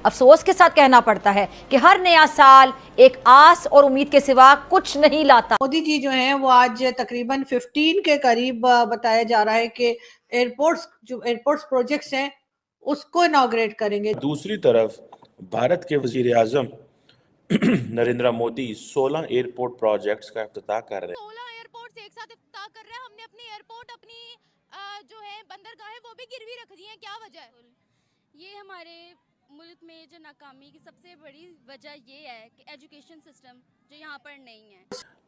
अफसोस के साथ कहना पड़ता है कि हर नया साल एक आस और उम्मीद के सिवा कुछ नहीं लाता। मोदी जी जो हैं वो आज तकरीबन 15 के करीब बताया जा रहा है कि एयरपोर्ट्स प्रोजेक्ट्स हैं उसको इनॉग्रेट करेंगे। दूसरी तरफ भारत के वजीर आजम नरेंद्र मोदी 16 एयरपोर्ट प्रोजेक्ट्स का इफ्तिताह कर रहे हैं। 16 एयरपोर्ट्स एक साथ इफ्तिताह कर रहे हैं। हमने अपनी एयरपोर्ट अपनी जो है बंदरगाहें वो भी गिरवी रख दी हैं। क्या वजह है? ये हमारे मुल्क में जो नाकामी की सबसे बड़ी वजह ये है कि एजुकेशन सिस्टम जो यहाँ पर नहीं है।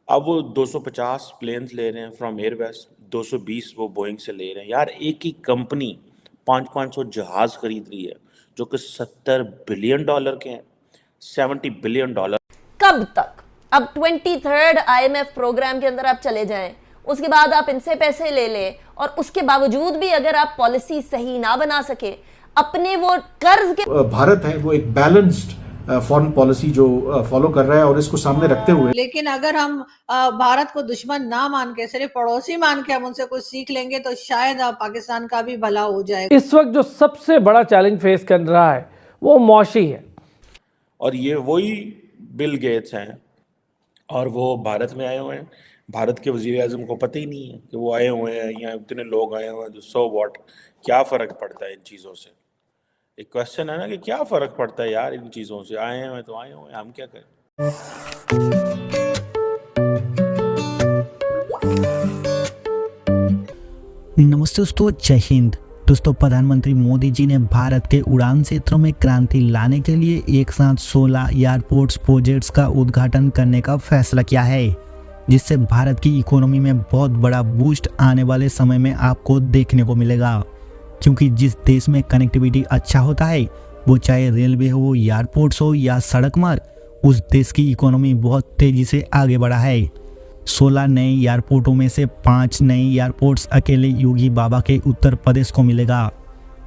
अब वो 250 प्लेन्स ले रहे हैं फ्रॉम एयरबस, 220 वो बोइंग से ले रहे हैं। यार एक ही कंपनी 500 जहाज खरीद रही है जो कि $70 बिलियन के हैं, $70 बिलियन। कब तक? अब 23rd IMF प्रोग्राम के अंदर आप चले जाएं, उसके बाद आप इनसे पैसे ले लें और उसके बावजूद भी अगर आप पॉलिसी सही ना बना सके, अपने वो कर्ज के भारत है वो एक बैलेंस्ड फॉरेन पॉलिसी जो फॉलो कर रहा है और इसको सामने रखते हुए, लेकिन अगर हम भारत को दुश्मन ना मान के सिर्फ पड़ोसी मान के हम उनसे कुछ सीख लेंगे तो शायद पाकिस्तान का भी भला हो जाएगा। इस वक्त जो सबसे बड़ा चैलेंज फेस कर रहा है वो मौशी है, और ये वही बिल गेट्स हैं और वो भारत में आए हुए हैं। भारत के वजीर आजम को पता ही नहीं है कि वो आए हुए हैं, यहाँ इतने लोग आए हुए हैं, तो सो व्हाट, क्या फ़र्क पड़ता है इन चीज़ों से। एक क्वेश्चन है ना कि क्या फ़र्क पड़ता है यार इन चीज़ों से, आए हुए तो आए हुए, हम क्या करें। नमस्ते दोस्तों, जय हिंद। दोस्तों, प्रधानमंत्री मोदी जी ने भारत के उड़ान क्षेत्रों में क्रांति लाने के लिए एक साथ 16 एयरपोर्ट्स प्रोजेक्ट्स का उद्घाटन करने का फैसला किया है, जिससे भारत की इकोनॉमी में बहुत बड़ा बूस्ट आने वाले समय में आपको देखने को मिलेगा। क्योंकि जिस देश में कनेक्टिविटी अच्छा होता है, वो चाहे रेलवे हो, एयरपोर्ट्स हो या सड़क मार्ग, उस देश की इकोनॉमी बहुत तेजी से आगे बढ़ा है। 16 नए एयरपोर्टों में से 5 नए एयरपोर्ट्स अकेले योगी बाबा के उत्तर प्रदेश को मिलेगा।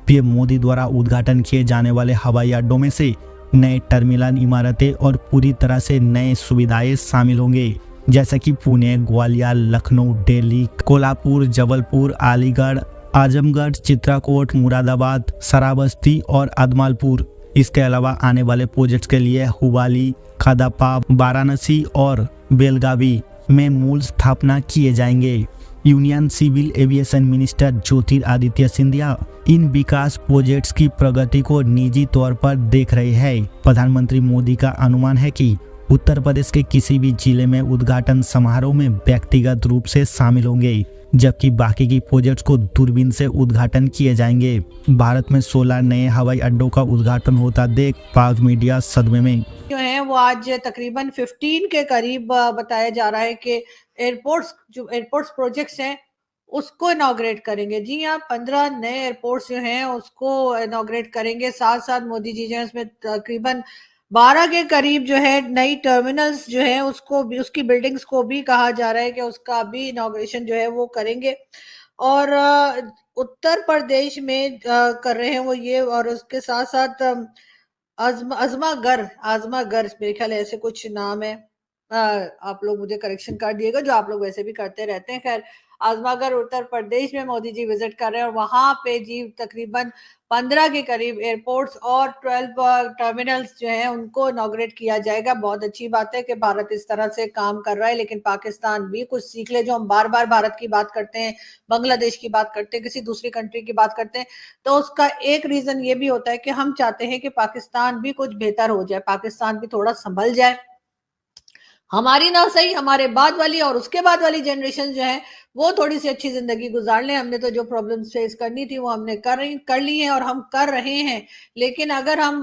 पीएम मोदी द्वारा उद्घाटन किए जाने वाले हवाई अड्डों में से नए टर्मिनल इमारतें और पूरी तरह से नए सुविधाएं शामिल होंगे, जैसे कि पुणे, ग्वालियर, लखनऊ, दिल्ली, कोल्हापुर, जबलपुर, अलीगढ़, आजमगढ़, चित्रकूट, मुरादाबाद, श्रावस्ती और अदमालपुर। इसके अलावा आने वाले प्रोजेक्ट्स के लिए हुबली, खदापा, वाराणसी और बेलगावी में मूल स्थापना किए जाएंगे। Union civil aviation minister Jyotiraditya Scindia इन विकास प्रोजेक्ट्स की प्रगति को निजी तौर पर देख रहे हैं। प्रधानमंत्री मोदी का अनुमान है कि उत्तर प्रदेश के किसी भी जिले में उद्घाटन समारोह में व्यक्तिगत रूप से शामिल होंगे, जबकि बाकी की प्रोजेक्ट्स को दूरबीन से उद्घाटन किए जाएंगे। भारत में 16 नए हवाई अड्डों का उद्घाटन होता देख पाक मीडिया सदमे में जो है वो आज तकरीबन 15 के करीब बताया जा रहा है कि एयरपोर्ट्स प्रोजेक्ट्स हैं उसको इनॉग्रेट करेंगे। जी हाँ, 15 नए एयरपोर्ट्स जो हैं उसको इनॉग्रेट करेंगे। साथ साथ मोदी जी जो है उसमें तकरीबन 12 के करीब जो है नई टर्मिनल्स जो है उसको भी, उसकी बिल्डिंग्स को भी कहा जा रहा है कि उसका भी इनॉग्रेशन जो है वो करेंगे। और उत्तर प्रदेश में कर रहे हैं वो ये, और उसके साथ साथ आजमागढ़ मेरे ख्याल ऐसे कुछ नाम है। आप लोग मुझे करेक्शन कर दिएगा, जो आप लोग वैसे भी करते रहते हैं। खैर, आजमागढ़ उत्तर प्रदेश में मोदी जी विजिट कर रहे हैं और वहां पे जी तकरीबन 15 के करीब एयरपोर्ट्स और 12 टर्मिनल्स जो हैं उनको इनॉग्रेट किया जाएगा। बहुत अच्छी बात है कि भारत इस तरह से काम कर रहा है, लेकिन पाकिस्तान भी कुछ सीख ले। जो हम बार बार भारत की बात करते हैं, बांग्लादेश की बात करते हैं, किसी दूसरी कंट्री की बात करते हैं, तो उसका एक रीजन ये भी होता है कि हम चाहते हैं कि पाकिस्तान भी कुछ बेहतर हो जाए, पाकिस्तान भी थोड़ा संभल जाए। हमारी ना सही, हमारे बाद वाली और उसके बाद वाली जनरेशन जो है वो थोड़ी सी अच्छी जिंदगी गुजार लें। हमने तो जो प्रॉब्लम्स फेस करनी थी वो हमने कर ली हैं और हम कर रहे हैं। लेकिन अगर हम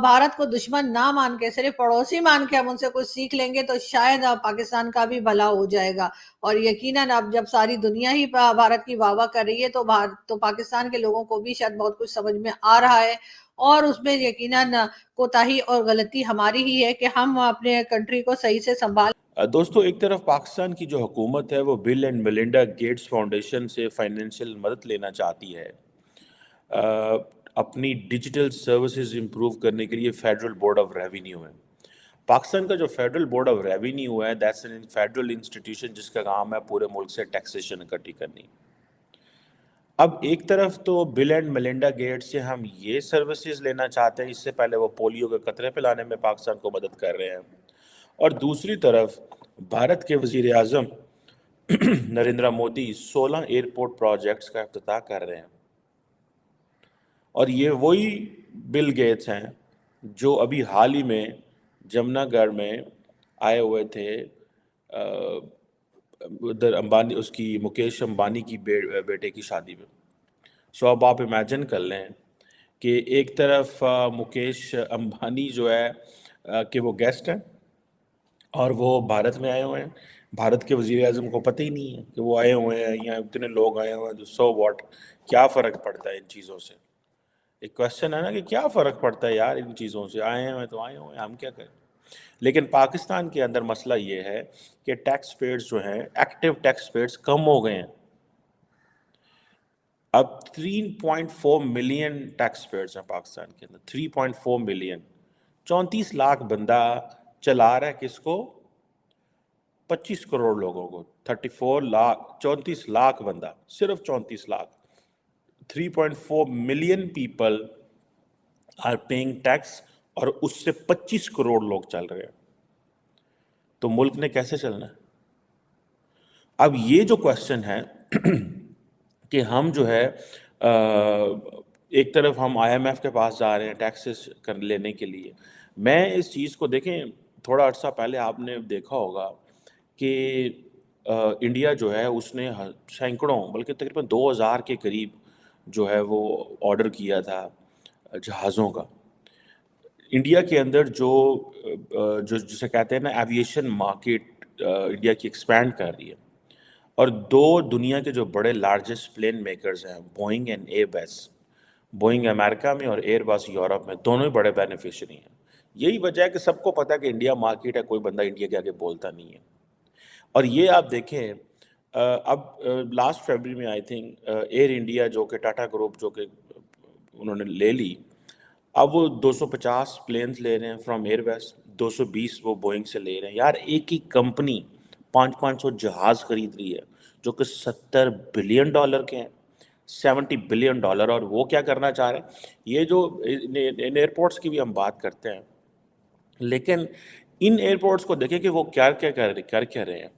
भारत को दुश्मन ना मान के सिर्फ पड़ोसी मान के हम उनसे कुछ सीख लेंगे तो शायद पाकिस्तान का भी भला हो जाएगा। और यकीनन अब जब सारी दुनिया ही भारत की वाह वाह कर रही है तो पाकिस्तान के लोगों को भी शायद बहुत कुछ समझ में आ रहा है, और उसमें यकीनन कोताही और गलती हमारी ही है कि हम अपने कंट्री को सही से संभाल। दोस्तों, एक तरफ पाकिस्तान की जो हुकूमत है वो bill and Melinda Gates foundation से फाइनेंशियल मदद लेना चाहती है अपनी डिजिटल सर्विसेज इंप्रूव करने के लिए फेडरल बोर्ड ऑफ रेवेन्यू है। पाकिस्तान का जो फेडरल बोर्ड ऑफ रेवेन्यू है, दैट्स एन फेडरल इंस्टीट्यूशन जिसका काम है पूरे मुल्क से टैक्सेशन इकट्ठी करनी। अब एक तरफ तो बिल एंड मेलिंडा गेट्स से हम ये सर्विसेज लेना चाहते हैं, इससे पहले वो पोलियो के कतरे पिलाने में पाकिस्तान को मदद कर रहे हैं, और दूसरी तरफ भारत के वजीर आजम नरेंद्र मोदी 16 एयरपोर्ट प्रोजेक्ट्स का इफ्तिताह कर रहे हैं। और ये वही बिल गेट्स हैं जो अभी हाल ही में जमुनागढ़ में आए हुए थे, उधर अंबानी, उसकी मुकेश अंबानी की बेटे की शादी में। सो अब आप इमेजिन कर लें कि एक तरफ मुकेश अंबानी जो है कि वो गेस्ट हैं और वो भारत में आए हुए हैं, भारत के वजीर आजम को पता ही नहीं है कि वो आए हुए हैं, यहाँ इतने लोग आए हुए हैं, सो व्हाट, क्या फ़र्क पड़ता है इन चीज़ों से। एक क्वेश्चन है ना कि क्या फ़र्क पड़ता है यार इन चीज़ों से, आए हैं तो आए हुए हैं, हम क्या करें। लेकिन पाकिस्तान के अंदर मसला ये है कि टैक्स पेयर्स जो हैं, एक्टिव टैक्स पेयर्स कम हो गए हैं। अब 3.4 मिलियन टैक्स पेयर्स हैं पाकिस्तान के अंदर, 3.4 मिलियन, 34 लाख बंदा चला रहा है किसको, 25 करोड़ लोगों को, 34 लाख बंदा, सिर्फ 34 lakh, 3.4 million people are paying tax, और उससे 25 करोड़ लोग चल रहे हैं। तो मुल्क ने कैसे चलना है। अब ये जो क्वेश्चन है कि हम जो है एक तरफ हम IMF के पास जा रहे हैं टैक्सेस कर लेने के लिए। मैं इस चीज़ को देखें, थोड़ा अर्सा पहले आपने देखा होगा कि इंडिया जो है उसने सैकड़ों बल्कि तकरीबन 2000 के करीब जो है वो ऑर्डर किया था जहाज़ों का। इंडिया के अंदर जो जिसे कहते हैं ना एविएशन मार्केट, इंडिया की एक्सपैंड कर रही है, और दो दुनिया के जो बड़े लार्जेस्ट प्लेन मेकर्स हैं, Boeing and Airbus, Boeing America में और एयरबस यूरोप में, दोनों ही बड़े बेनिफिशियरी हैं। यही वजह है कि सबको पता है कि इंडिया मार्केट है, कोई बंदा इंडिया के आगे बोलता नहीं है। और ये आप देखें, अब लास्ट फरवरी में आई थिंक एयर इंडिया जो कि टाटा ग्रुप जो कि उन्होंने ले ली, अब वो 250 प्लेन्स ले रहे हैं फ्रॉम एयरबस, 220 वो बोइंग से ले रहे हैं। यार एक ही कंपनी 500 जहाज़ खरीद रही है जो कि $70 बिलियन के हैं, $70 बिलियन। और वो क्या करना चाह रहे हैं, ये जो इन एयरपोर्ट्स की भी हम बात करते हैं, लेकिन इन एयरपोर्ट्स को देखें कि वो क्या कर रहे हैं।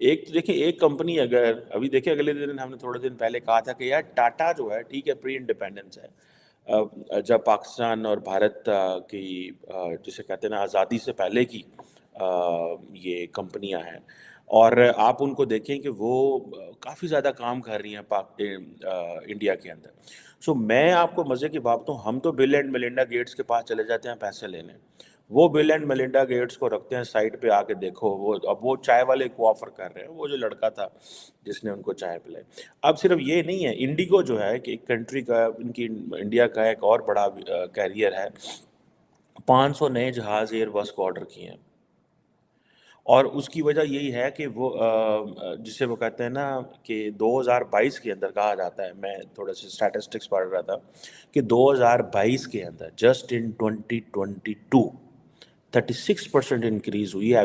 एक तो देखिए, एक कंपनी अगर अभी देखिए, अगले दिन हमने थोड़े दिन पहले कहा था कि यार टाटा जो है, ठीक है प्री इंडिपेंडेंस है, जब पाकिस्तान और भारत की जिसे कहते हैं ना आज़ादी से पहले की ये कंपनियां हैं, और आप उनको देखें कि वो काफ़ी ज़्यादा काम कर रही हैं इंडिया के अंदर। सो मैं आपको मज़े की बात बताऊं, हम तो बिल एंड मेलिंडा गेट्स के पास चले जाते हैं पैसे लेने, वो बिल एंड मेलिंडा गेट्स को रखते हैं साइड पे, आके देखो वो अब वो चाय वाले को ऑफर कर रहे हैं, वो जो लड़का था जिसने उनको चाय पिलाई। अब सिर्फ ये नहीं है, इंडिगो जो है कि एक कंट्री का, इनकी इंडिया का एक और बड़ा कैरियर है, 500 नए जहाज़ एयरबस को ऑर्डर किए हैं। और उसकी वजह यही है कि वो जिसे वो कहते हैं ना कि 2022 के अंदर कहा जाता है, मैं थोड़े से स्टैटिस्टिक्स पढ़ रहा था कि 2022 के अंदर जस्ट इन 2022 36% इंक्रीज हुई है